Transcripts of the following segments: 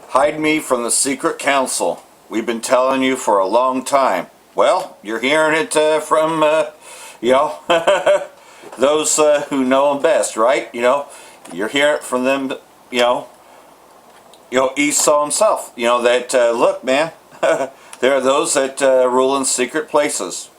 Hide me from the secret council. We've been telling you for a long time. Well, you're hearing it from, those who know them best, right? You're hearing it from them, Esau himself. That, look, man, there are those that rule in secret places.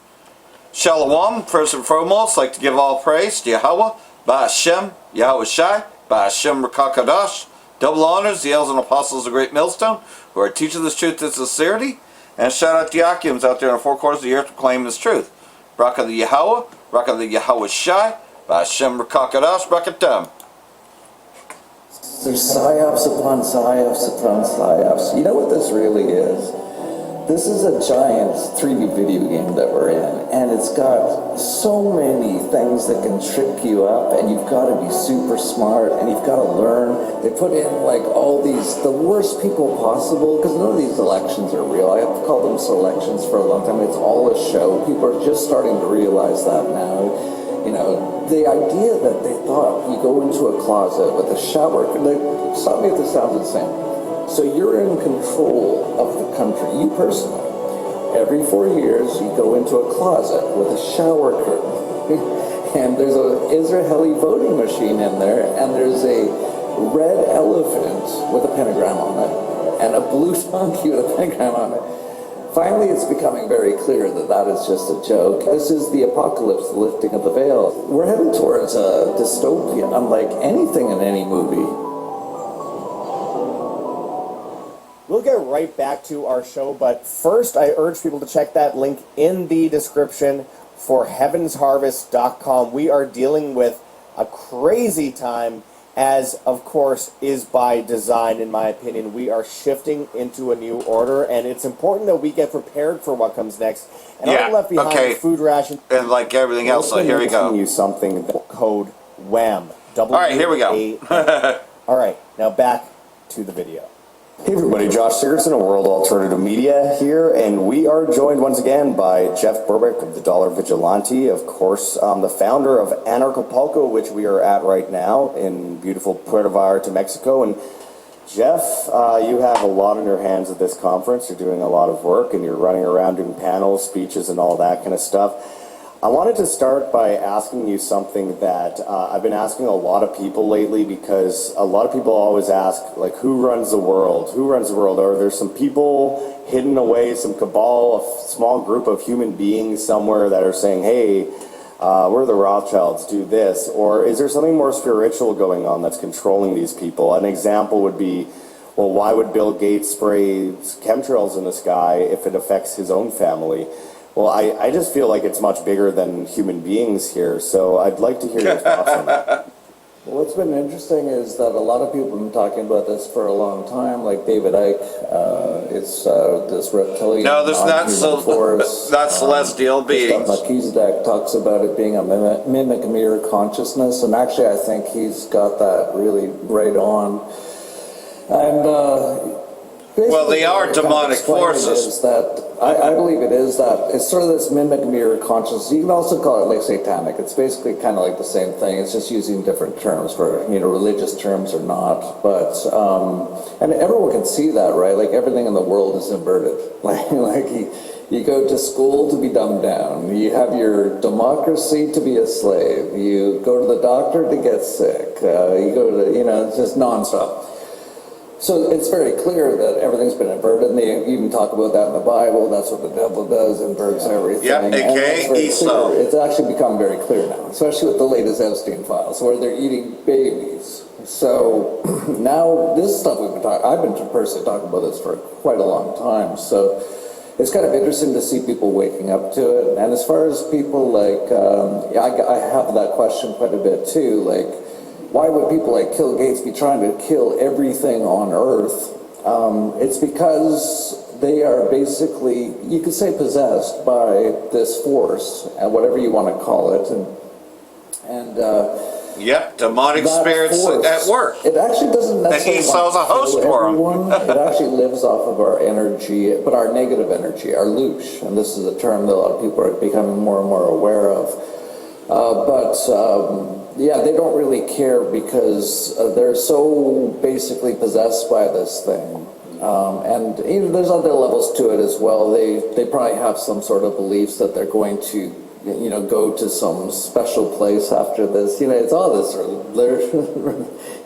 Shalom, first and foremost, like to give all praise to Yahweh, Ba'ashem, Yahweh Shai, Ba'ashem Rakakadash. Double honors, the elders and apostles of the Great Millstone, who are teaching this truth with sincerity. And shout out to Yakims out there in the four corners of the earth proclaiming this truth. Braka the Yahweh, Braka the Yahweh Shai, Ba'ashem Rakakadash, Brakatam. There's psyops upon psyops upon psyops. You know what this really is? This is a giant 3D video game that we're in, and it's got so many things that can trip you up, and you've got to be super smart, and you've got to learn. They put in like all these, the worst people possible, because none of these elections are real. I have called them selections for a long time. It's all a show. People are just starting to realize that now. The idea that they thought you go into a closet with a shower, stop me if this sounds insane. So you're in control of the country, you personally. Every 4 years, you go into a closet with a shower curtain. And there's a Israeli voting machine in there, and there's a red elephant with a pentagram on it, and a blue donkey with a pentagram on it. Finally, it's becoming very clear that that is just a joke. This is the apocalypse, the lifting of the veil. We're heading towards a dystopia, unlike anything in any movie. We'll get right back to our show, but first I urge people to check that link in the description for heavensharvest.com. We are dealing with a crazy time, as of course is by design, in my opinion. We are shifting into a new order, and it's important that we get prepared for what comes next. And I'm left behind a food ration. And like everything else, so here we go. You something code WHAM. All right, here we go. All right, now back to the video. Hey everybody, Josh Sigurdson of World Alternative Media here, and we are joined once again by Jeff Burbick of the Dollar Vigilante, of course, the founder of Anarchapulco, which we are at right now in beautiful Puerto Vallarta, Mexico. And Jeff, you have a lot on your hands at this conference. You're doing a lot of work, and you're running around doing panels, speeches, and all that kind of stuff. I wanted to start by asking you something that I've been asking a lot of people lately, because a lot of people always ask, like, who runs the world? Who runs the world? Are there some people hidden away, some cabal, a small group of human beings somewhere that are saying, hey, we're the Rothschilds, do this? Or is there something more spiritual going on that's controlling these people? An example would be, well, why would Bill Gates spray chemtrails in the sky if it affects his own family? Well, I just feel like it's much bigger than human beings here, so I'd like to hear your thoughts on that. Well, what's been interesting is that a lot of people have been talking about this for a long time, like David Icke. It's this reptilian. No, there's not force. Not celestial beings. Melchizedek talks about it being a mimic mirror consciousness, and actually I think he's got that really right on. And well, they are demonic forces. I believe it is that. It's sort of this mimic mirror consciousness. You can also call it like satanic. It's basically kind of like the same thing. It's just using different terms for, religious terms or not. But, and everyone can see that, right? Like everything in the world is inverted. Like you go to school to be dumbed down. You have your democracy to be a slave. You go to the doctor to get sick. You go to, it's just nonstop. So it's very clear that everything's been inverted, and they even talk about that in the Bible. That's what the devil does, inverts everything. Yeah, aka Esau. It's actually become very clear now, especially with the latest Epstein files, where they're eating babies. So now this stuff I've been personally talking about this for quite a long time. So it's kind of interesting to see people waking up to it. And as far as people like, I have that question quite a bit too, like, why would people like Bill Gates be trying to kill everything on Earth? It's because they are basically, you could say, possessed by this force, and whatever you want to call it, and yep, demonic spirits force, at work. It actually doesn't necessarily. And Esau's a host for them. It actually lives off of our energy, but our negative energy, our louche, and this is a term that a lot of people are becoming more and more aware of. Yeah, they don't really care because they're so basically possessed by this thing And there's other levels to it as well. They probably have some sort of beliefs that they're going to, go to some special place after this. It's all this sort of,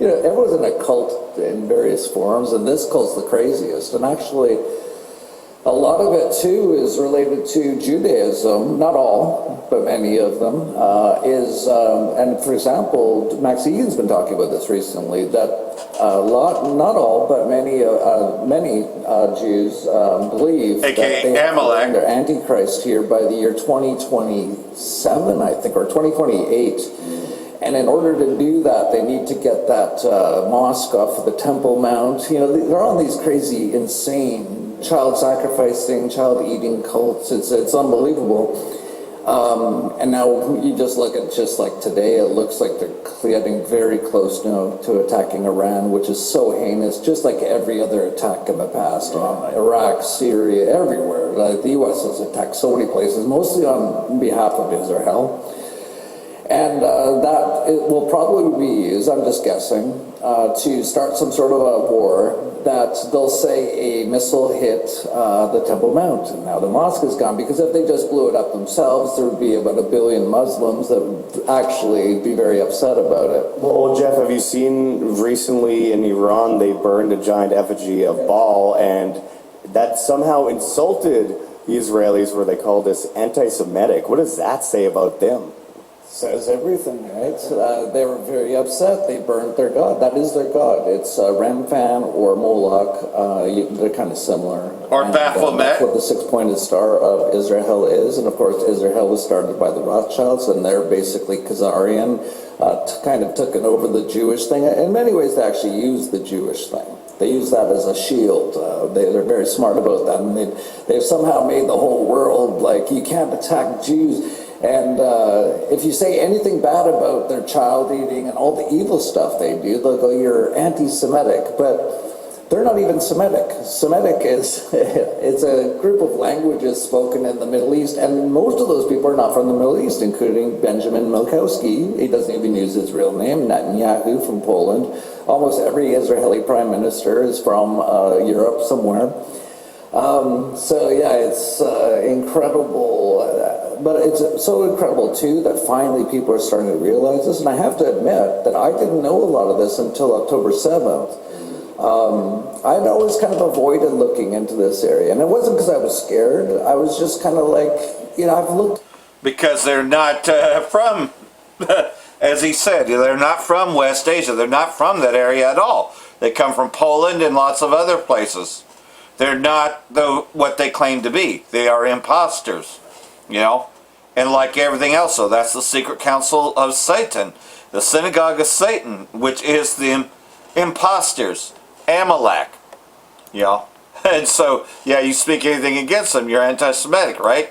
everyone's in a cult in various forms, and this cult's the craziest. And actually, a lot of it too is related to Judaism. Not all, but many of them. And for example, Max Egan's been talking about this recently. That not all, but many Jews believe AKA that they Amalek. their Antichrist here by the year 2027, I think, or 2028. And in order to do that, they need to get that mosque off of the Temple Mount. They're on these crazy, insane child sacrificing, child eating cults. It's unbelievable. And now you just look at just like today, it looks like they're getting very close now to attacking Iran, which is so heinous, just like every other attack in the past on Iraq, Syria, everywhere. Like the U.S. has attacked so many places, mostly on behalf of Israel. And that it will probably be used, I'm just guessing, to start some sort of a war that they'll say a missile hit the Temple Mount. And now the mosque is gone, because if they just blew it up themselves, there would be about 1 billion Muslims that would actually be very upset about it. Well, Jeff, have you seen recently in Iran, they burned a giant effigy of Baal, and that somehow insulted the Israelis, where they call this anti-Semitic. What does that say about them? Says everything, right? They were very upset. They burned their god. That is their god. It's Remphan or Moloch. They're kind of similar. Or Baphomet. That's what the six-pointed star of Israel is. And of course, Israel was started by the Rothschilds, and they're basically Khazarian, kind of taken over the Jewish thing. In many ways, they actually use the Jewish thing. They use that as a shield. They're very smart about that. And they've somehow made the whole world like, you can't attack Jews. And if you say anything bad about their child eating and all the evil stuff they do, they'll go, you're anti-Semitic. But they're not even Semitic. Semitic is it's a group of languages spoken in the Middle East, and most of those people are not from the Middle East, including Benjamin Milkowski. He doesn't even use his real name, Netanyahu from Poland. Almost every Israeli prime minister is from Europe somewhere. So yeah, it's incredible. But it's so incredible, too, that finally people are starting to realize this. And I have to admit that I didn't know a lot of this until October 7th. I'd always kind of avoided looking into this area. And it wasn't because I was scared. I was just kind of like, I've looked. Because they're not from, as he said, they're not from West Asia. They're not from that area at all. They come from Poland and lots of other places. They're not what they claim to be. They are imposters. And like everything else, so that's the secret council of Satan, the synagogue of Satan, which is the imposters, Amalek, and so, yeah, you speak anything against them, you're anti-Semitic, right,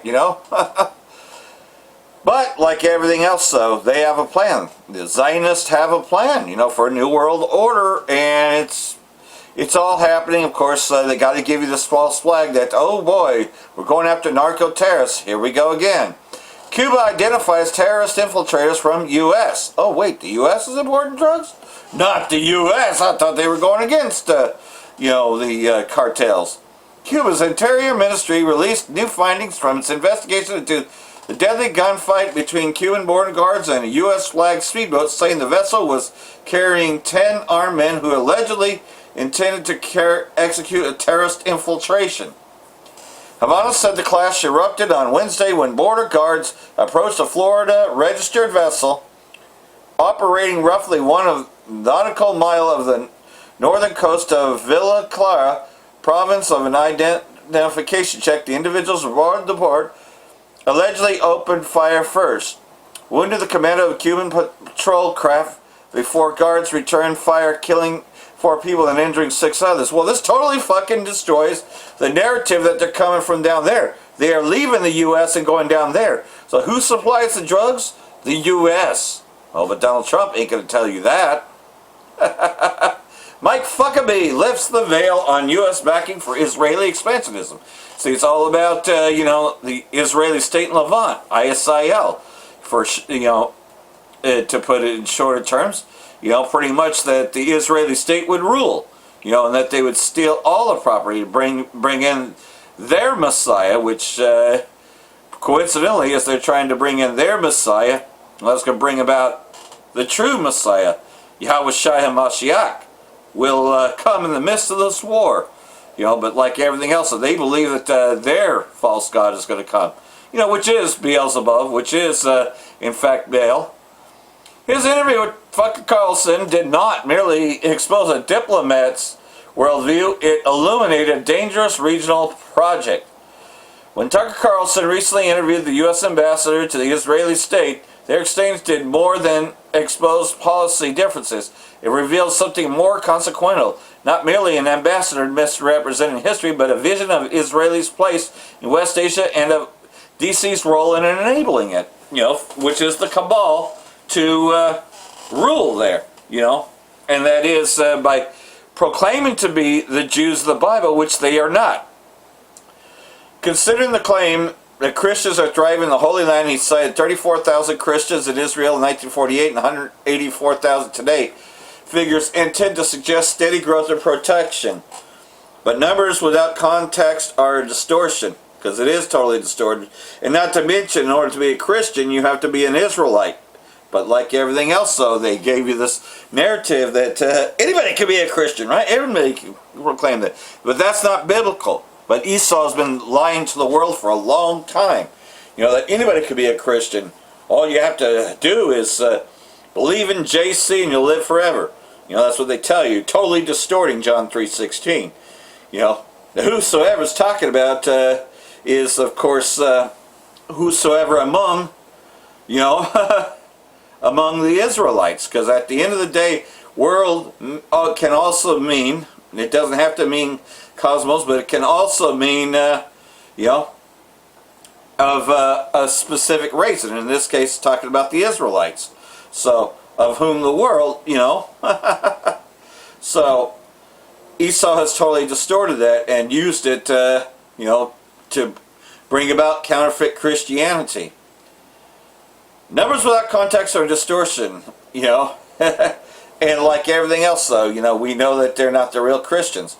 But, like everything else, though, they have a plan. The Zionists have a plan, for a new world order, and it's all happening. Of course, they got to give you this false flag that, oh boy, we're going after narco-terrorists. Here we go again. Cuba identifies terrorist infiltrators from U.S. Oh wait, the U.S. is importing drugs? Not the U.S. I thought they were going against, the cartels. Cuba's Interior Ministry released new findings from its investigation into the deadly gunfight between Cuban border guards and a U.S.-flagged speedboat, saying the vessel was carrying 10 armed men who allegedly intended to execute a terrorist infiltration. Havana said the clash erupted on Wednesday when border guards approached a Florida-registered vessel operating roughly 1 nautical mile of the northern coast of Villa Clara, province of an identification check. The individuals aboard the port allegedly opened fire first, wounded the commander of a Cuban patrol craft before guards returned fire, killing 4 people and injuring 6 others. Well, this totally fucking destroys the narrative that they're coming from down there. They are leaving the U.S. and going down there. So who supplies the drugs? The U.S. Well, but Donald Trump ain't going to tell you that. Mike Huckabee lifts the veil on U.S. backing for Israeli expansionism. See, it's all about, the Israeli state in Levant, ISIL, for, to put it in shorter terms. Pretty much that the Israeli state would rule, you know, and that they would steal all the property to bring in their Messiah, which coincidentally, as they're trying to bring in their Messiah, well, that's going to bring about the true Messiah, Yahweh Shai HaMashiach, will come in the midst of this war. You know, but like everything else, they believe that their false god is going to come. You know, which is Beelzebub, which is, in fact, Baal. His interview with fucking Carlson did not merely expose a diplomat's worldview, it illuminated a dangerous regional project. When Tucker Carlson recently interviewed the U.S. ambassador to the Israeli state, their exchange did more than expose policy differences. It revealed something more consequential, not merely an ambassador misrepresenting history, but a vision of Israel's place in West Asia and of DC's role in enabling it, you know, which is the cabal to rule there, you know, and that is by proclaiming to be the Jews of the Bible, which they are not. Considering the claim that Christians are thriving in the Holy Land, he cited 34,000 Christians in Israel in 1948 and 184,000 today. Figures intend to suggest steady growth and protection. But numbers without context are a distortion, because it is totally distorted. And not to mention, in order to be a Christian, you have to be an Israelite. But like everything else, though, they gave you this narrative that anybody can be a Christian, right? Everybody can proclaim that. But that's not biblical. But Esau has been lying to the world for a long time. You know, that anybody could be a Christian. All you have to do is believe in JC and you'll live forever. You know, that's what they tell you. Totally distorting John 3:16. You know, the whosoever is talking about is, of course, whosoever among, you know, among the Israelites. Because at the end of the day, world can also mean, it doesn't have to mean cosmos, but it can also mean, you know, of a specific race. And in this case, talking about the Israelites. So, of whom the world, you know. So, Esau has totally distorted that and used it, you know, to bring about counterfeit Christianity. Numbers without context are distortion, you know. And like everything else, though, you know, we know that they're not the real Christians.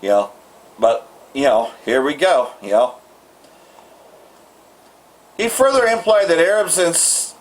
You know, but, you know, here we go, you know. He further implied that Arabs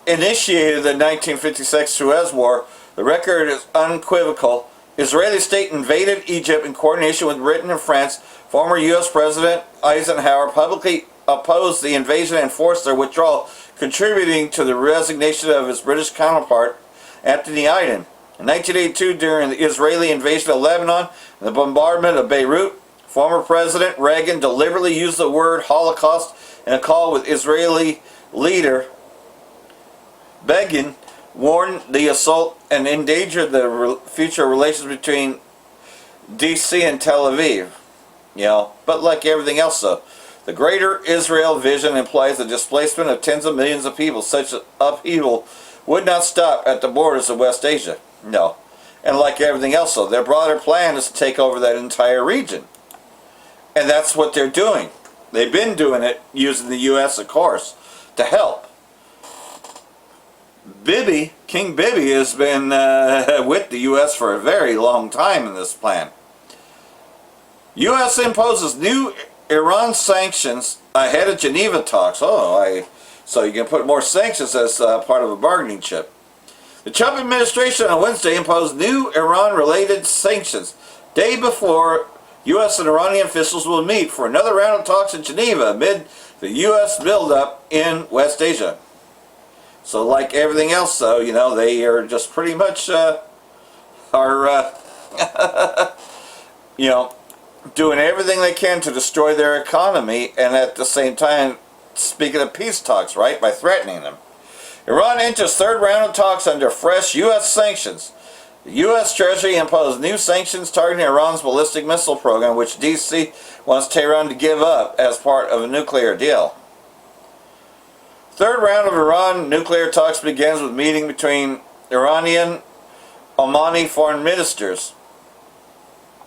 initiated the 1956 Suez War. The record is unequivocal. Israeli state invaded Egypt in coordination with Britain and France. Former U.S. President Eisenhower publicly opposed the invasion and forced their withdrawal, contributing to the resignation of his British counterpart, Anthony Eden. In 1982, during the Israeli invasion of Lebanon and the bombardment of Beirut, former President Reagan deliberately used the word Holocaust in a call with Israeli leader Begin, warned the assault and endangered the future relations between DC and Tel Aviv. You know, but like everything else, though, the Greater Israel vision implies the displacement of tens of millions of people. Such upheaval would not stop at the borders of West Asia. No. And like everything else, though, their broader plan is to take over that entire region. And that's what they're doing. They've been doing it using the U.S., of course, to help. King Bibi has been with the U.S. for a very long time in this plan. U.S. imposes new Iran sanctions ahead of Geneva talks. So you can put more sanctions as part of a bargaining chip. The Trump administration on Wednesday imposed new Iran-related sanctions, day before U.S. and Iranian officials will meet for another round of talks in Geneva amid the U.S. buildup in West Asia. So like everything else, though, you know, they are just pretty much you know, doing everything they can to destroy their economy, and at the same time speaking of peace talks, right, by threatening them. Iran enters third round of talks under fresh U.S. sanctions. The U.S. Treasury imposed new sanctions targeting Iran's ballistic missile program, which D.C. wants Tehran to give up as part of a nuclear deal. Third round of Iran nuclear talks begins with meeting between Iranian Omani foreign ministers.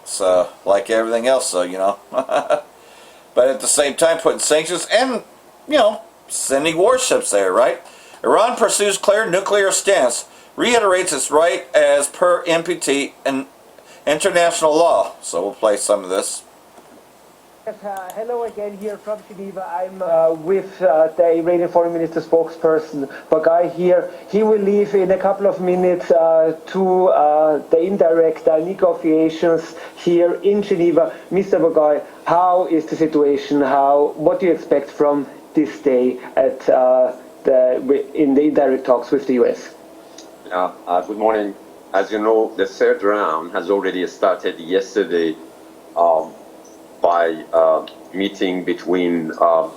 So, like everything else, so, you know. But at the same time, putting sanctions and, you know, sending warships there, right? Iran pursues clear nuclear stance, reiterates its right as per NPT, and international law. So we'll play some of this. Yes, hello again here from Geneva. I'm with the Iranian Foreign Minister spokesperson, Bagai here. He will leave in a couple of minutes to the indirect negotiations here in Geneva. Mr. Bagai, how is the situation? What do you expect from this day at in the indirect talks with the US? Good morning. As you know, the third round has already started yesterday by meeting between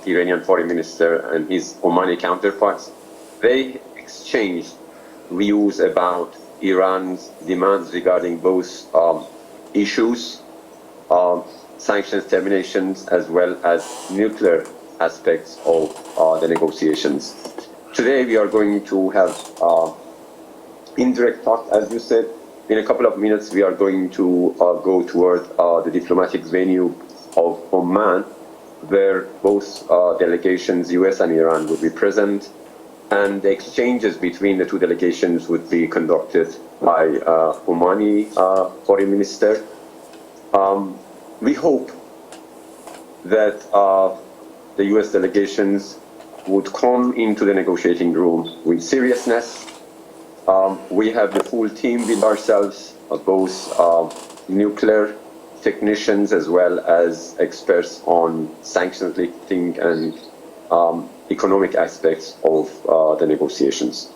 Iranian foreign minister and his Omani counterparts. They exchanged views about Iran's demands regarding both issues, sanctions terminations, as well as nuclear aspects of the negotiations. Today we are going to have indirect talk, as you said. In a couple of minutes we are going to go toward the diplomatic venue of Oman, where both delegations, US and Iran, would be present, and the exchanges between the two delegations would be conducted by Omani foreign minister. We hope that the US delegations would come into the negotiating room with seriousness. We have the full team with ourselves, both nuclear technicians as well as experts on sanctions lifting and economic aspects of the negotiations.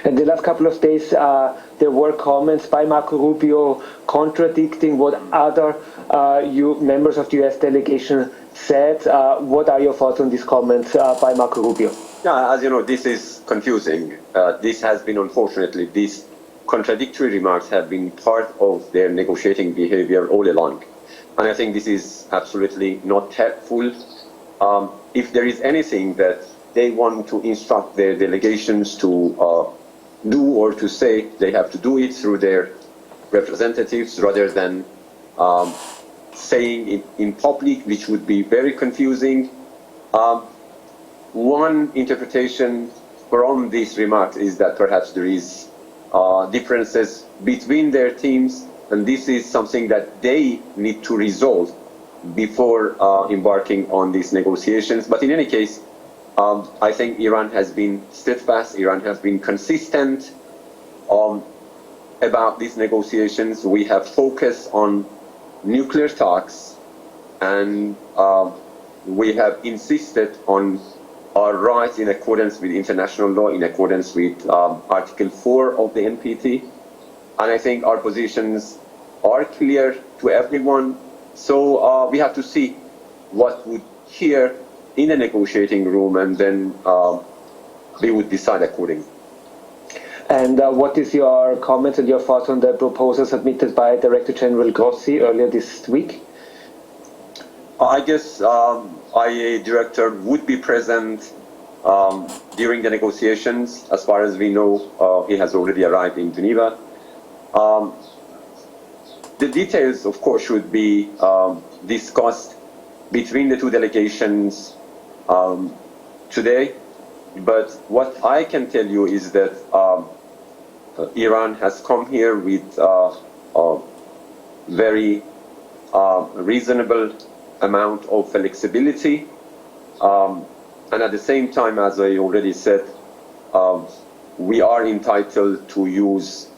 In the last couple of days, there were comments by Marco Rubio contradicting what other members of the US delegation said. What are your thoughts on these comments by Marco Rubio? Yeah, as you know, this is confusing. This has been, unfortunately, these contradictory remarks have been part of their negotiating behavior all along. And I think this is absolutely not helpful. If there is anything that they want to instruct their delegations to do or to say, they have to do it through their representatives rather than saying it in public, which would be very confusing. One interpretation from these remarks is that perhaps there is differences between their teams, and this is something that they need to resolve before embarking on these negotiations. But in any case, I think Iran has been steadfast, Iran has been consistent about these negotiations. We have focused on nuclear talks, and we have insisted on our rights in accordance with international law, in accordance with Article 4 of the NPT. And I think our positions are clear to everyone. So we have to see what would here in the negotiating room, and then we would decide accordingly. And what is your comments and your thoughts on the proposal submitted by Director General Grossi earlier this week? I guess IAEA Director would be present during the negotiations. As far as we know, he has already arrived in Geneva. The details, of course, should be discussed between the two delegations today. But what I can tell you is that Iran has come here with a very reasonable amount of flexibility. And at the same time, as I already said, we are entitled to use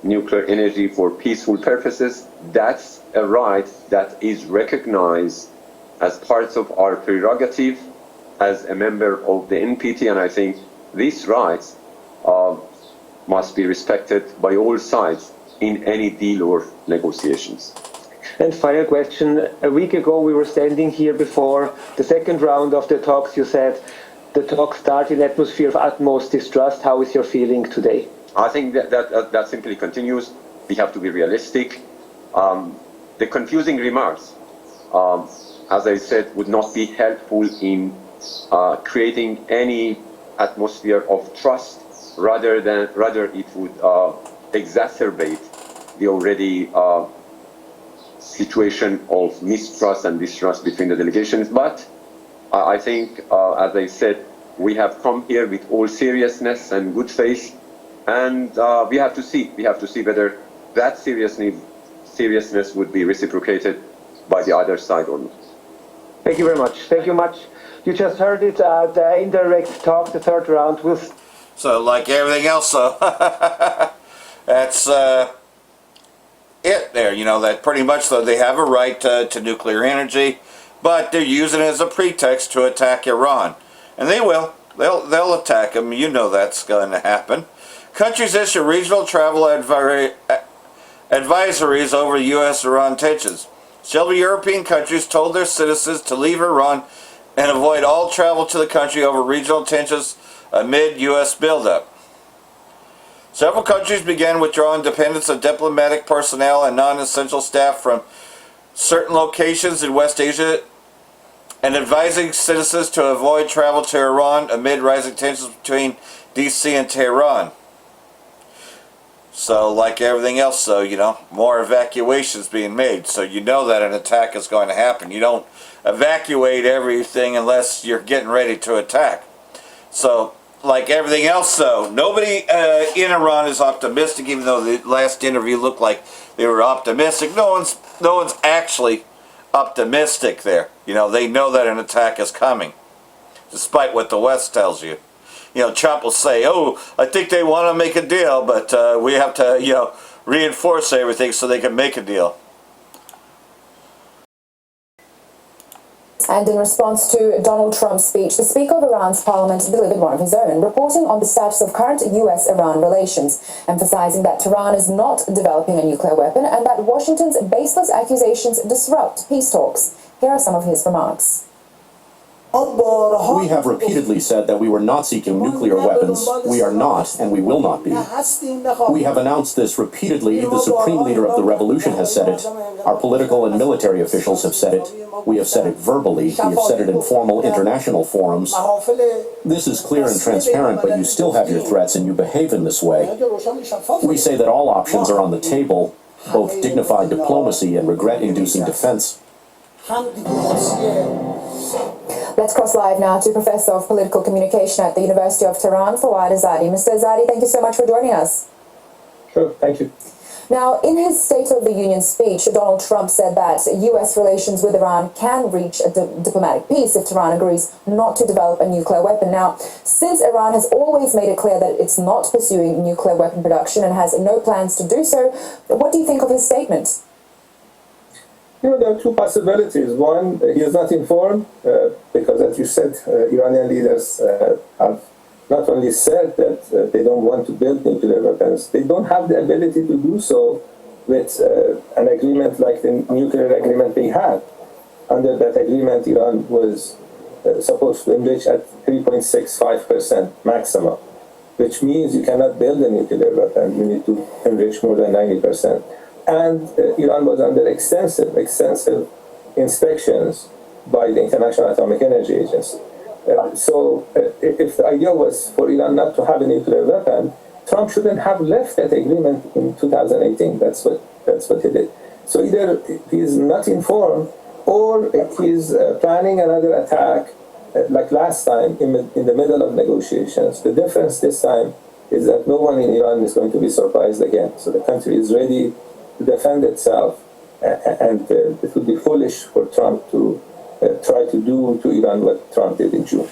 nuclear energy for peaceful purposes. That's a right that is recognized as part of our prerogative as a member of the NPT, and I think these rights must be respected by all sides in any deal or negotiations. And final question, a week ago we were standing here before the second round of the talks. You said the talks start in an atmosphere of utmost distrust. How is your feeling today? I think that simply continues. We have to be realistic. The confusing remarks, as I said, would not be helpful in creating any atmosphere of trust. Rather it would exacerbate the already situation of mistrust and distrust between the delegations. But I think, as I said, we have come here with all seriousness and good faith, and we have to see whether that seriousness would be reciprocated by the other side or not. Thank you very much. Thank you much. You just heard it. The indirect talk, the third round, will. So, like everything else, so that's it there. You know, that pretty much, though, they have a right to nuclear energy, but they're using it as a pretext to attack Iran. And they will. They'll attack them. You know that's going to happen. Countries issue regional travel advisories over U.S.-Iran tensions. Several European countries told their citizens to leave Iran and avoid all travel to the country over regional tensions amid U.S. buildup. Several countries began withdrawing dependence of diplomatic personnel and non-essential staff from certain locations in West Asia and advising citizens to avoid travel to Iran amid rising tensions between D.C. and Tehran. So, like everything else, so, you know, more evacuations being made. So you know that an attack is going to happen. You don't evacuate everything unless you're getting ready to attack. So, like everything else, though, nobody in Iran is optimistic, even though the last interview looked like they were optimistic. No one's actually optimistic there. You know, they know that an attack is coming, despite what the West tells you. You know, Trump will say, oh, I think they want to make a deal, but we have to, you know, reinforce everything so they can make a deal. And in response to Donald Trump's speech, the Speaker of Iran's parliament delivered one of his own, reporting on the status of current US-Iran relations, emphasizing that Tehran is not developing a nuclear weapon and that Washington's baseless accusations disrupt peace talks. Here are some of his remarks. We have repeatedly said that we were not seeking nuclear weapons. We are not, and we will not be. We have announced this repeatedly. The Supreme Leader of the Revolution has said it. Our political and military officials have said it. We have said it verbally. We have said it in formal international forums. This is clear and transparent, but you still have your threats and you behave in this way. We say that all options are on the table, both dignified diplomacy and regret-inducing defense. Let's cross live now to Professor of Political Communication at the University of Tehran, Fawad Azadi. Mr. Azadi, thank you so much for joining us. Sure, thank you. Now, in his State of the Union speech, Donald Trump said that U.S. relations with Iran can reach a diplomatic peace if Tehran agrees not to develop a nuclear weapon. Now, since Iran has always made it clear that it's not pursuing nuclear weapon production and has no plans to do so, what do you think of his statement? You know, there are two possibilities. One, he is not informed because, as you said, Iranian leaders have not only said that they don't want to build nuclear weapons, they don't have the ability to do so with an agreement like the nuclear agreement they had. Under that agreement, Iran was supposed to enrich at 3.65% maximum, which means you cannot build a nuclear weapon. You need to enrich more than 90%. And Iran was under extensive inspections by the International Atomic Energy Agency. So if the idea was for Iran not to have a nuclear weapon, Trump shouldn't have left that agreement in 2018. That's what he did. So either he's not informed or he's planning another attack like last time in the middle of negotiations. The difference this time is that no one in Iran is going to be surprised again. So the country is ready to defend itself, and it would be foolish for Trump to try to do to Iran what Trump did in June.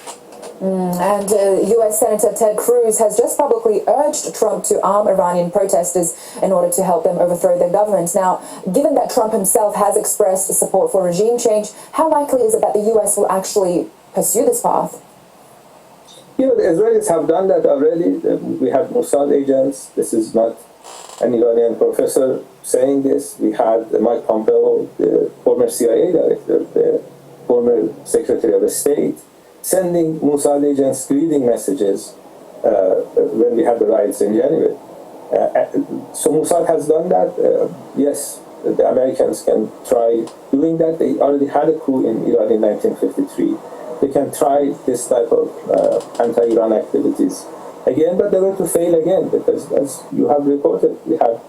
And U.S. Senator Ted Cruz has just publicly urged Trump to arm Iranian protesters in order to help them overthrow their government. Now, given that Trump himself has expressed support for regime change, how likely is it that the U.S. will actually pursue this path? You know, the Israelis have done that already. We have Mossad agents. This is not an Iranian professor saying this. We had Mike Pompeo, the former CIA director, the former Secretary of State, sending Mossad agents greeting messages when we had the riots in January. So Mossad has done that. Yes, the Americans can try doing that. They already had a coup in Iran in 1953. They can try this type of anti-Iran activities again, but they're going to fail again because, as you have reported, we had,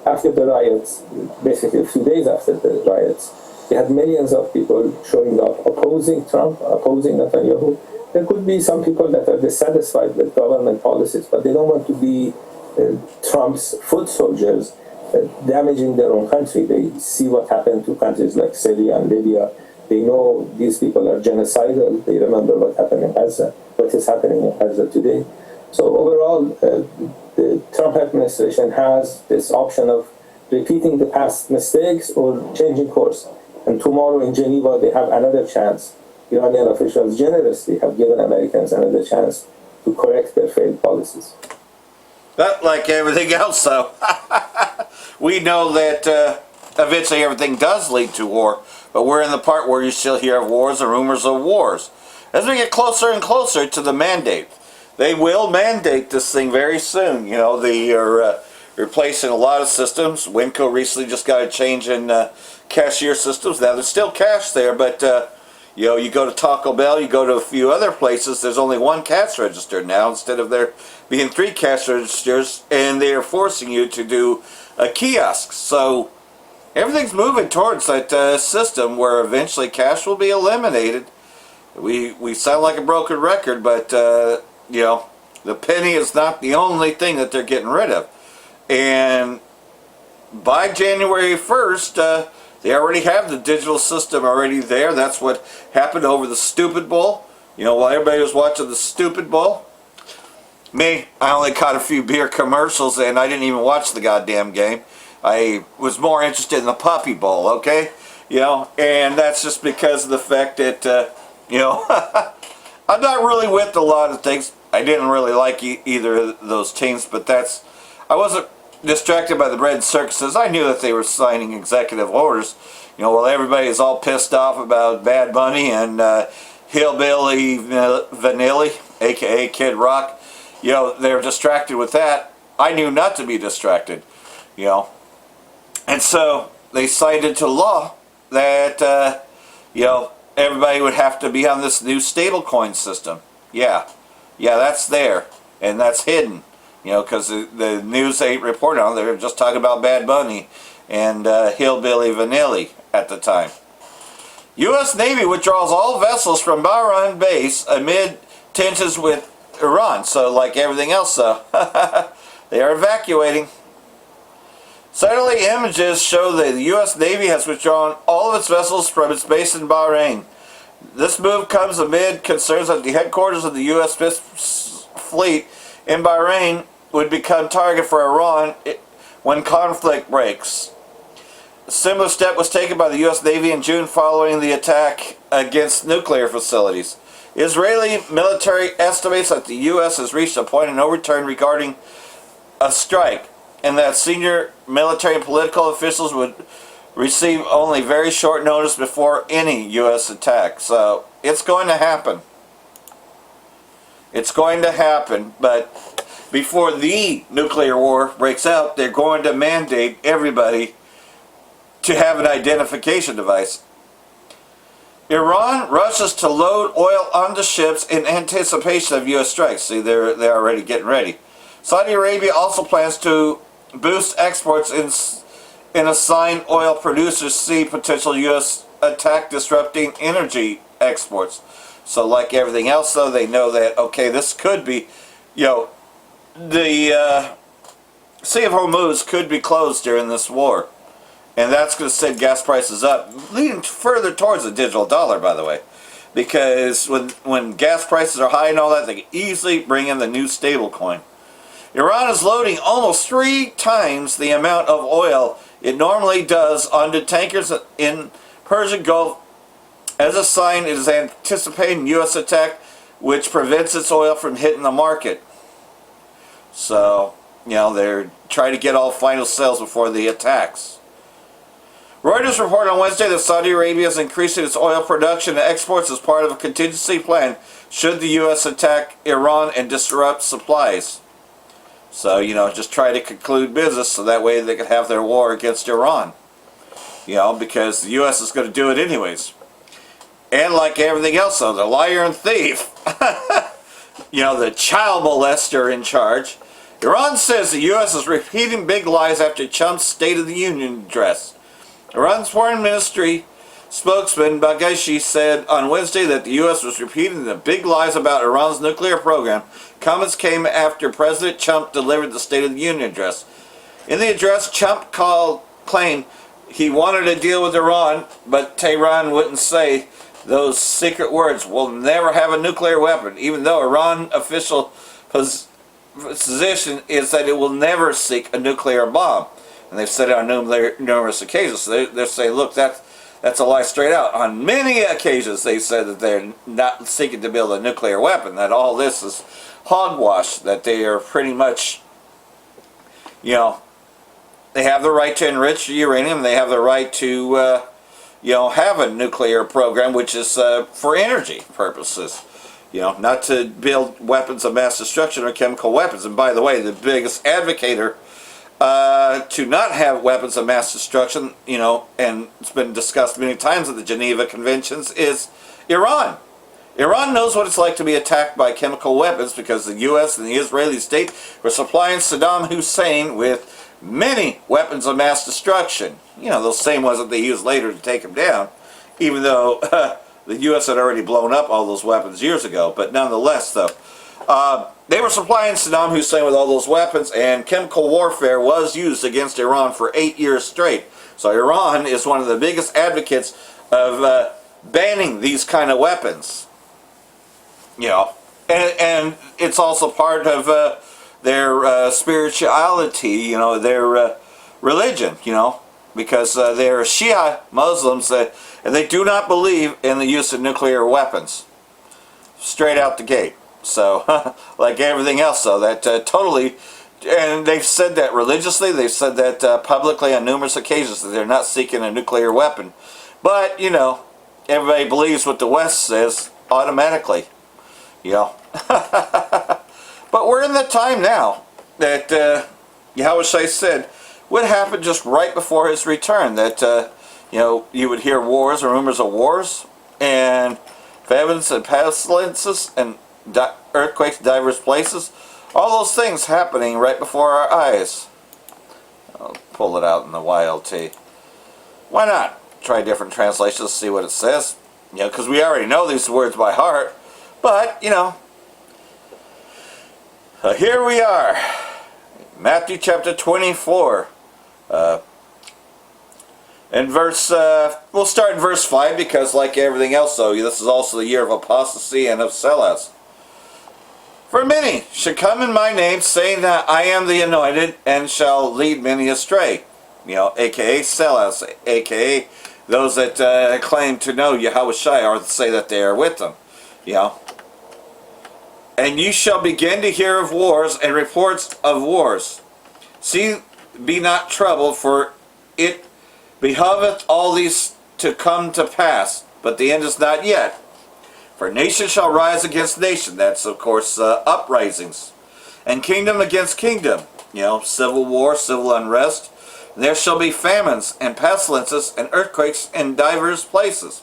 after the riots, basically a few days after the riots, we had millions of people showing up opposing Trump, opposing Netanyahu. There could be some people that are dissatisfied with government policies, but they don't want to be Trump's foot soldiers. damaging their own country. They see what happened to countries like Syria and Libya. They know these people are genocidal. They remember what happened in Gaza, what is happening in Gaza today. So overall, the Trump administration has this option of repeating the past mistakes or changing course. And tomorrow in Geneva, they have another chance. Iranian officials generously have given Americans another chance to correct their failed policies. But like everything else, though, we know that eventually everything does lead to war. But we're in the part where you still hear of wars and rumors of wars. As we get closer and closer to the mandate, they will mandate this thing very soon. You know, they are replacing a lot of systems. Winco recently just got a change in cashier systems. Now, there's still cash there, but you know, you go to Taco Bell, you go to a few other places, there's only one cash register now instead of there being 3 cash registers, and they are forcing you to do a kiosk. So everything's moving towards that system where eventually cash will be eliminated. We sound like a broken record, but you know, the penny is not the only thing that they're getting rid of. And by January 1st, they already have the digital system already there. That's what happened over the Stupid Bowl. You know, while everybody was watching the Stupid Bowl, me, I only caught a few beer commercials and I didn't even watch the goddamn game. I was more interested in the Puppy Bowl, okay? You know, and that's just because of the fact that, you know, I'm not really with a lot of things. I didn't really like either of those teams, but I wasn't distracted by the bread and circuses. I knew that they were signing executive orders. You know, while everybody is all pissed off about Bad Bunny and Hillbilly Vanilli, aka Kid Rock, you know, they're distracted with that. I knew not to be distracted, you know. And so they signed into law that, you know, everybody would have to be on this new stablecoin system. Yeah, that's there, and that's hidden. You know, because the news ain't reporting on it. They're just talking about Bad Bunny and Hillbilly Vanilli at the time. U.S. Navy withdraws all vessels from Bahrain base amid tensions with Iran. So, like everything else, though, they are evacuating. Satellite images show that the U.S. Navy has withdrawn all of its vessels from its base in Bahrain. This move comes amid concerns that the headquarters of the U.S. Fifth Fleet in Bahrain would become target for Iran when conflict breaks. A similar step was taken by the U.S. Navy in June following the attack against nuclear facilities. Israeli military estimates that the U.S. has reached a point of no return regarding a strike, and that senior military and political officials would receive only very short notice before any U.S. attack. So it's going to happen. It's going to happen, but before the nuclear war breaks out, they're going to mandate everybody to have an identification device. Iran rushes to load oil onto ships in anticipation of U.S. strikes. See, they're already getting ready. Saudi Arabia also plans to boost exports in a sign oil producers see potential U.S. attack disrupting energy exports. So like everything else, though, they know that, okay, this could be, you know, the Sea of Hormuz could be closed during this war. And that's going to send gas prices up, leading further towards the digital dollar, by the way. Because when gas prices are high and all that, they can easily bring in the new stable coin. Iran is loading almost 3 times the amount of oil it normally does onto tankers in Persian Gulf. As a sign, it is anticipating U.S. attack, which prevents its oil from hitting the market. So, you know, they're trying to get all final sales before the attacks. Reuters reported on Wednesday that Saudi Arabia is increasing its oil production and exports as part of a contingency plan should the U.S. attack Iran and disrupt supplies. So, you know, just try to conclude business so that way they can have their war against Iran. You know, because the U.S. is going to do it anyways. And like everything else, though, the liar and thief, you know, the child molester in charge. Iran says the U.S. is repeating big lies after Trump's State of the Union address. Iran's foreign ministry spokesman Baghashi said on Wednesday that the U.S. was repeating the big lies about Iran's nuclear program. Comments came after President Trump delivered the State of the Union address. In the address, Trump claimed he wanted to deal with Iran, but Tehran wouldn't say those secret words. We'll never have a nuclear weapon, even though Iran official position is that it will never seek a nuclear bomb. And they've said it on numerous occasions. So they're saying, look, that's a lie straight out. On many occasions, they said that they're not seeking to build a nuclear weapon, that all this is hogwash, that they are pretty much, you know, they have the right to enrich uranium, they have the right to, you know, have a nuclear program, which is for energy purposes. You know, not to build weapons of mass destruction or chemical weapons. And by the way, the biggest advocator to not have weapons of mass destruction, you know, and it's been discussed many times at the Geneva Conventions, is Iran. Iran knows what it's like to be attacked by chemical weapons because the U.S. and the Israeli state were supplying Saddam Hussein with many weapons of mass destruction. You know, those same ones that they used later to take him down, even though the U.S. had already blown up all those weapons years ago. But nonetheless, though, they were supplying Saddam Hussein with all those weapons, and chemical warfare was used against Iran for 8 years straight. So Iran is one of the biggest advocates of banning these kind of weapons. You know, and it's also part of their spirituality, you know, their religion, you know, because they're Shia Muslims and they do not believe in the use of nuclear weapons straight out the gate. So, like everything else, though, that totally, and they've said that religiously, they've said that publicly on numerous occasions, that they're not seeking a nuclear weapon. But, you know, everybody believes what the West says automatically, you know. But we're in the time now that Yahushua said would happen just right before his return, that, you know, you would hear wars or rumors of wars, and famines and pestilences and earthquakes in diverse places, all those things happening right before our eyes. I'll pull it out in the YLT. Why not try different translations, see what it says? You know, because we already know these words by heart. But, you know, here we are, Matthew chapter 24, and verse, we'll start in verse 5, because like everything else, though, this is also the year of apostasy and of sellouts. For many should come in my name, saying that I am the anointed, and shall lead many astray. You know, a.k.a. sellouts, a.k.a. those that claim to know Yahushua, or say that they are with them. You know. And you shall begin to hear of wars and reports of wars. See, be not troubled, for it behoveth all these to come to pass, but the end is not yet. For nation shall rise against nation. That's, of course, uprisings. And kingdom against kingdom. You know, civil war, civil unrest. And there shall be famines and pestilences and earthquakes in divers places.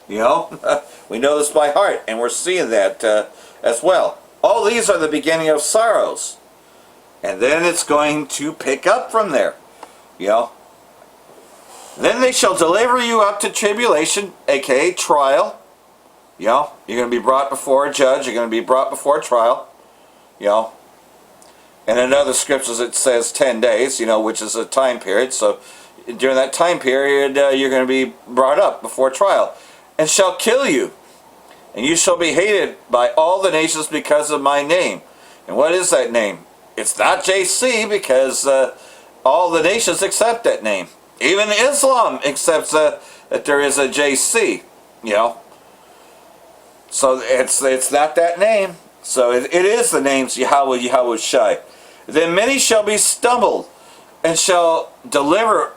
You know, we know this by heart, and we're seeing that as well. All these are the beginning of sorrows. And then it's going to pick up from there. You know. Then they shall deliver you up to tribulation, aka trial. You know, you're going to be brought before a judge. You're going to be brought before a trial. You know. And in other scriptures it says 10 days, you know, which is a time period. So during that time period, you're going to be brought up before trial. And shall kill you. And you shall be hated by all the nations because of my name. And what is that name? It's not JC, because all the nations accept that name. Even Islam accepts that there is a JC, you know. So it's not that name. So it is the names Yahweh, Yahushai. Then many shall be stumbled, and shall deliver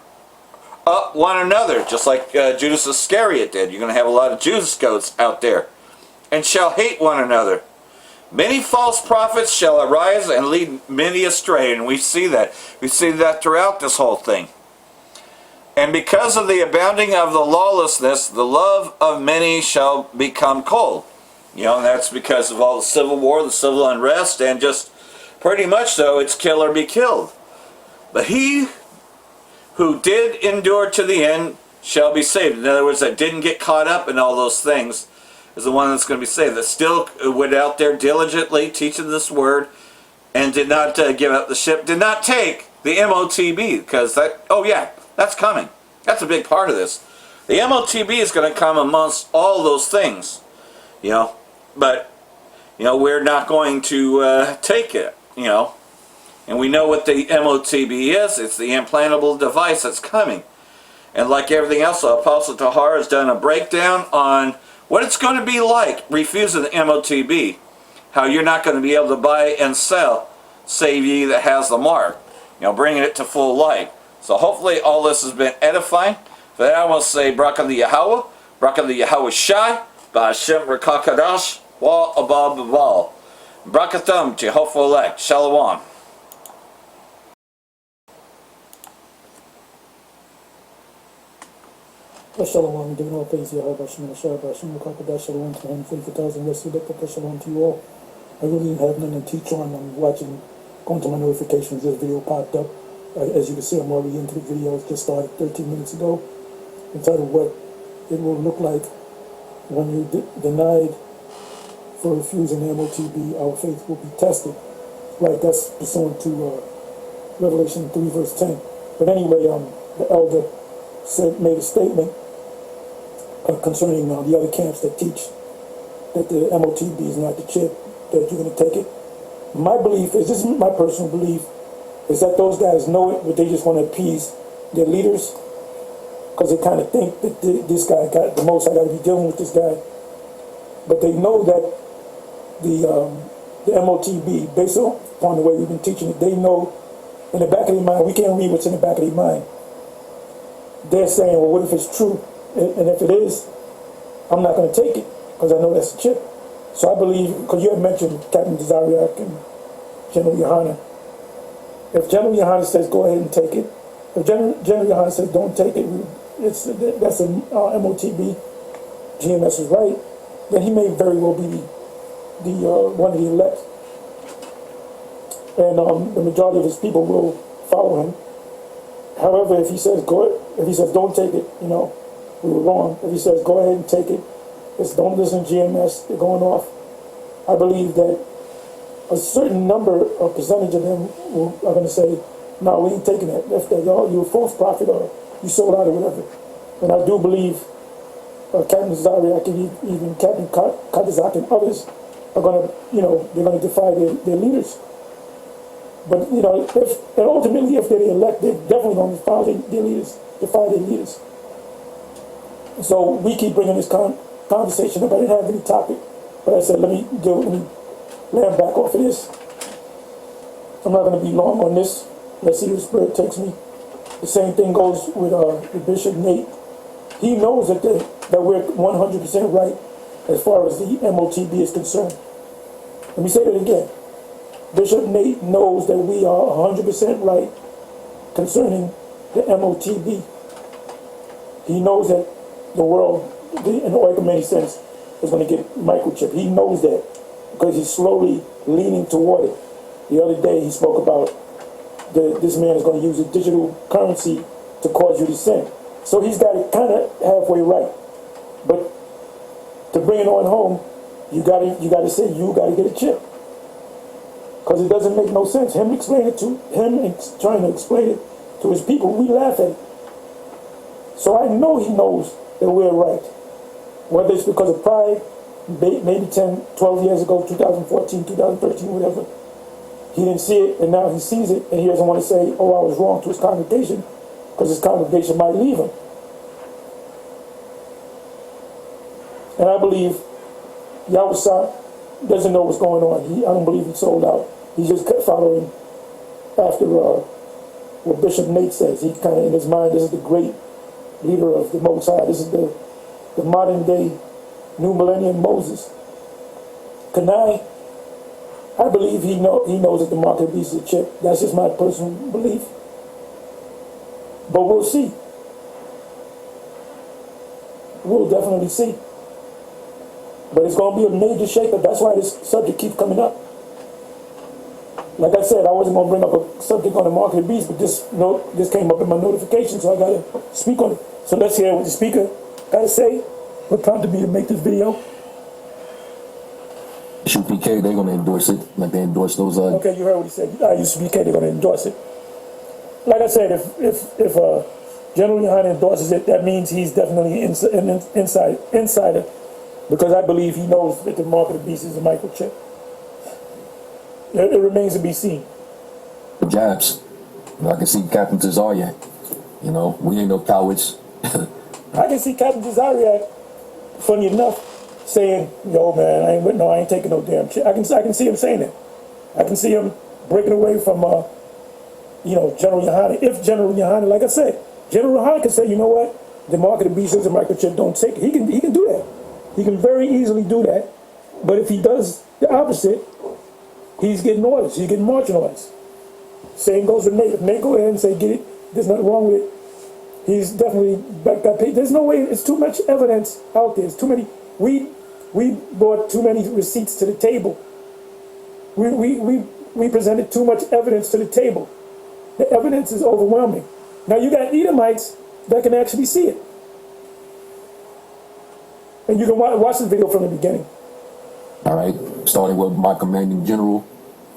up one another, just like Judas Iscariot did. You're going to have a lot of Judas goats out there. And shall hate one another. Many false prophets shall arise and lead many astray. And we see that. We see that throughout this whole thing. And because of the abounding of the lawlessness, the love of many shall become cold. You know, and that's because of all the civil war, the civil unrest, and just pretty much so, it's kill or be killed. But he who did endure to the end shall be saved. In other words, that didn't get caught up in all those things is the one that's going to be saved. That still went out there diligently teaching this word and did not give up the ship, did not take the MOTB, because that's coming. That's a big part of this. The MOTB is going to come amongst all those things, but we're not going to take it, and we know what the MOTB is. It's the implantable device that's coming. And like everything else, Apostle Tahar has done a breakdown on what it's going to be like refusing the MOTB. How you're not going to be able to buy and sell, save ye that has the mark. Bringing it to full light. So hopefully all this has been edifying. For that I will say, Bracha the Yahweh, Bracha the Yahweh Shai, Ba'Hashem Rekakadash, Wa Abba Babal. Brakathum, Jehovah elect. Shalom. Shalom, giving all praise to Yahweh, Hashem, Shah, Hashem, Kakadash, Shalom to 144,000 rescued, Shalom to you all. I really have nothing to teach on. I'm watching, going to my notifications, this video popped up. As you can see, I'm already into the video. It just started 13 minutes ago. Entitled what it will look like when you're denied for refusing the MOTB, our faith will be tested. Right, that's pursuant to Revelation 3 verse 10. But anyway, the elder made a statement concerning the other camps that teach that the MOTB is not the chip, that you're going to take it. My belief is, this is my personal belief, is that those guys know it, but they just want to appease their leaders because they kind of think that this guy got the most. I got to be dealing with this guy. But they know that the MOTB, based upon the way we've been teaching it, they know in the back of their mind, we can't read what's in the back of their mind. They're saying, well, what if it's true? And if it is, I'm not going to take it because I know that's a chip. So I believe, because you had mentioned Captain Desariak and General Yohana. If General Yohana says go ahead and take it, if General Yohana says don't take it, that's a MOTB, GMS is right, then he may very well be the one of the elect. And the majority of his people will follow him. However, if he says don't take it, we were wrong. If he says go ahead and take it, it's don't listen to GMS, they're going off. I believe that a certain number or percentage of them are going to say, no, we ain't taking it. If you're a false prophet or you sold out or whatever. And I do believe Captain Zariak and even Captain Kadazak and others are going to, they're going to defy their leaders. But, and ultimately, if they're elected, they're definitely going to defy their leaders. So we keep bringing this conversation up. I didn't have any topic, but I said, let me land back off of this. I'm not going to be long on this. Let's see where the Spirit takes me. The same thing goes with Bishop Nate. He knows that we're 100% right as far as the MOTB is concerned. Let me say that again. Bishop Nate knows that we are 100% right concerning the MOTB. He knows that the world, in all economic sense, is going to get microchip. He knows that because he's slowly leaning toward it. The other day he spoke about this man is going to use a digital currency to cause you to sin. So he's got it kind of halfway right. But to bring it on home, you got to say you got to get a chip. Because it doesn't make no sense. Him explaining it to him and trying to explain it to his people, we laugh at it. So I know he knows that we're right. Whether it's because of pride, maybe 10, 12 years ago, 2014, 2013, whatever. He didn't see it, and now he sees it, and he doesn't want to say, oh, I was wrong to his congregation, because his congregation might leave him. And I believe Yahweh doesn't know what's going on. I don't believe he sold out. He just kept following after what Bishop Nate says. He kind of, in his mind, this is the great leader of the Most High. This is the modern day new millennium Moses. I believe he knows that the market beast is a chip. That's just my personal belief. But we'll see. We'll definitely see. But it's going to be a major shakeup. That's why this subject keeps coming up. Like I said, I wasn't going to bring up a subject on the market beast, but this came up in my notification, so I got to speak on it. So let's hear what the speaker got to say. What prompted me to make this video? UPK, they're going to endorse it, like they endorse those. Okay, you heard what he said. UPK, they're going to endorse it. like I said, if General Yohana endorses it, that means he's definitely an insider, because I believe he knows that the mark of the beast is a microchip. It remains to be seen. The jabs. I can see Captain Tazariak. We ain't no cowards. I can see Captain Tazariak, funny enough, saying, "Yo, man, I ain't taking no damn shit." I can see him saying that. I can see him breaking away from, General Yohana. If General Yohana, like I said, General Yohana can say, "You know what? The mark of the beast is a microchip. Don't take it." He can do that. He can very easily do that. But if he does the opposite, he's getting orders. He's getting marching orders. Same goes with Nate. If Nate go ahead and say, "Get it," there's nothing wrong with it. He's definitely back that page. There's no way. It's too much evidence out there. It's too many. We brought too many receipts to the table. We presented too much evidence to the table. The evidence is overwhelming. Now you got Edomites that can actually see it, and you can watch this video from the beginning. All right, starting with my commanding general.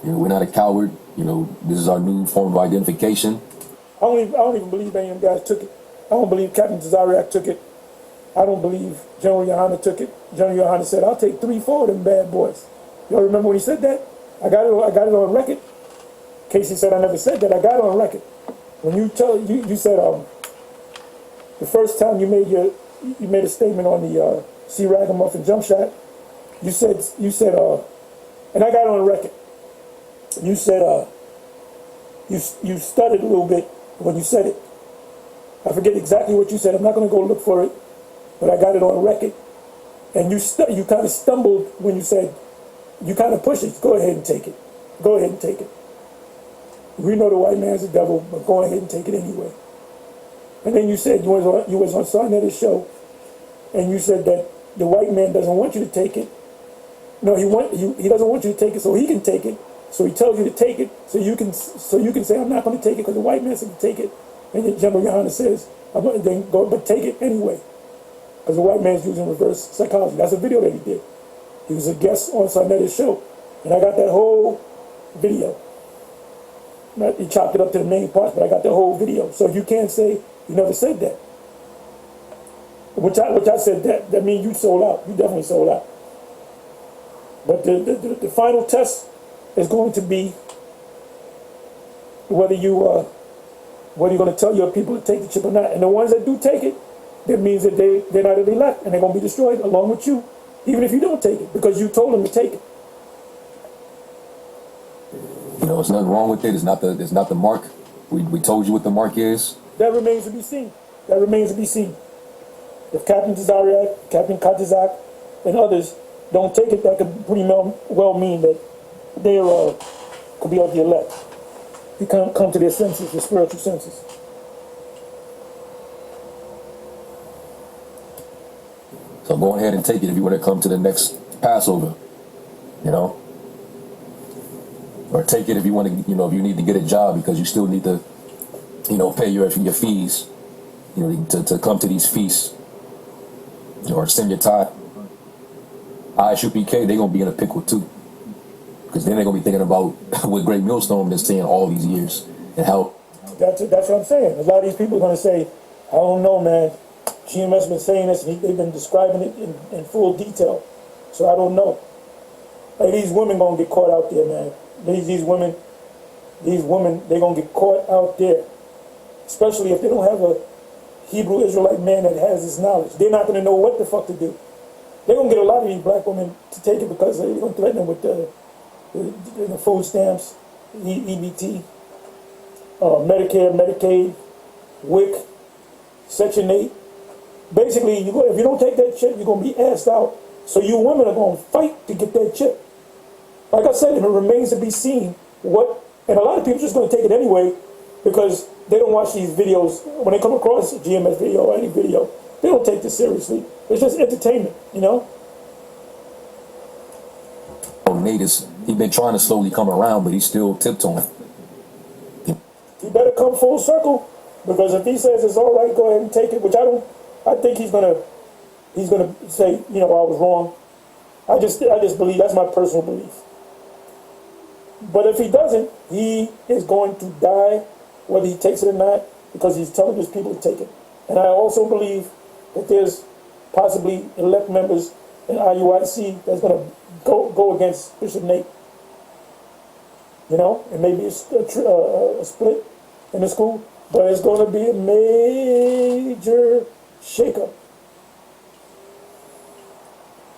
We're not a coward. This is our new form of identification. I don't even believe any of them guys took it. I don't believe Captain Tazariak took it. I don't believe General Yohana took it. General Yohana said, "I'll take 3-4 of them bad boys." Y'all remember when he said that? I got it on record. Casey said I never said that. I got it on record. When you said the first time you made a statement on the C. Ragamuffin jump shot, you said and I got it on record. You said you stuttered a little bit when you said it. I forget exactly what you said. I'm not going to go look for it, but I got it on record. And you kind of stumbled when you said, you kind of pushed it. Go ahead and take it. Go ahead and take it. We know the white man's the devil, but go ahead and take it anyway. And then you said you was on Sarnet's show, and you said that the white man doesn't want you to take it. No, he doesn't want you to take it so he can take it. So he tells you to take it so you can say, "I'm not going to take it because the white man said to take it." And then General Yohana says, "Then go, but take it anyway," because the white man's using reverse psychology. That's a video that he did. He was a guest on Sarnet's show, and I got that whole video. He chopped it up to the main parts, but I got the whole video. So you can't say you never said that. Which I said that means you sold out. You definitely sold out. But the final test is going to be whether you're going to tell your people to take the chip or not. And the ones that do take it, that means that they're not at the left and they're going to be destroyed along with you, even if you don't take it, because you told them to take it. There's nothing wrong with it. It's not the mark. We told you what the mark is. That remains to be seen. That remains to be seen. If Captain Tazariak, Captain Katazak, and others don't take it, that could pretty well mean that they could be of the elect. They come to their senses, their spiritual senses. So go ahead and take it if you want to come to the next Passover, or take it if you want to, if you need to get a job because you still need to, pay your fees, to come to these feasts, or send your tithe. ISUPK, they're gonna be in a pickle too, because then they're gonna be thinking about what Great Millstone been saying all these years and how. That's what I'm saying. A lot of these people are gonna say, "I don't know, man. GMS been saying this, and they've been describing it in full detail, so I don't know." Hey, these women gonna get caught out there, man. These women, they're gonna get caught out there, especially if they don't have a Hebrew Israelite man that has this knowledge. They're not gonna know what the fuck to do. They're gonna get a lot of these black women to take it because they're gonna threaten them with the food stamps, EBT, Medicare, Medicaid, WIC, Section 8. Basically, if you don't take that chip, you're gonna be asked out. So you women are gonna fight to get that chip. Like I said, it remains to be seen and a lot of people just gonna take it anyway because they don't watch these videos. When they come across a GMS video or any video, they don't take this seriously. It's just entertainment, Nate he's been trying to slowly come around, but he's still tiptoeing. He better come full circle, because if he says it's all right, go ahead and take it. I think he's gonna say, I was wrong. I just believe, that's my personal belief. But if he doesn't, he is going to die whether he takes it or not, because he's telling his people to take it. And I also believe that there's possibly elect members in IUIC that's going to go against Bishop Nate. You know, it may be a split in the school, but it's going to be a major shakeup.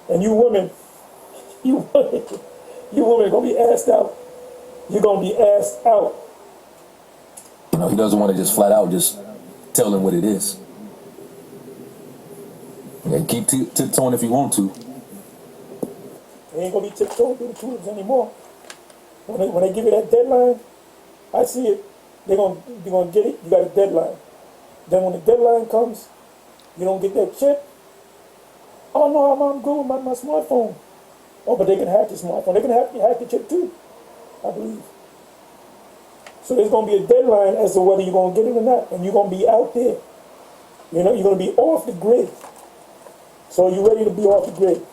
And you women are going to be asked out. You're going to be asked out. You know, he doesn't want to just flat out just tell them what it is. Yeah, keep tiptoeing if you want to. They ain't going to be tiptoeing through the tulips anymore. When they give you that deadline, I see it. They're gonna get it. You got a deadline. Then when the deadline comes, you don't get that check. Oh no, I'm good with my smartphone. Oh, but they can hack your smartphone. They can hack your chip too, I believe. So there's gonna be a deadline as to whether you're gonna get it or not, and you're gonna be out there. You know, you're gonna be off the grid. So are you ready to be off the grid?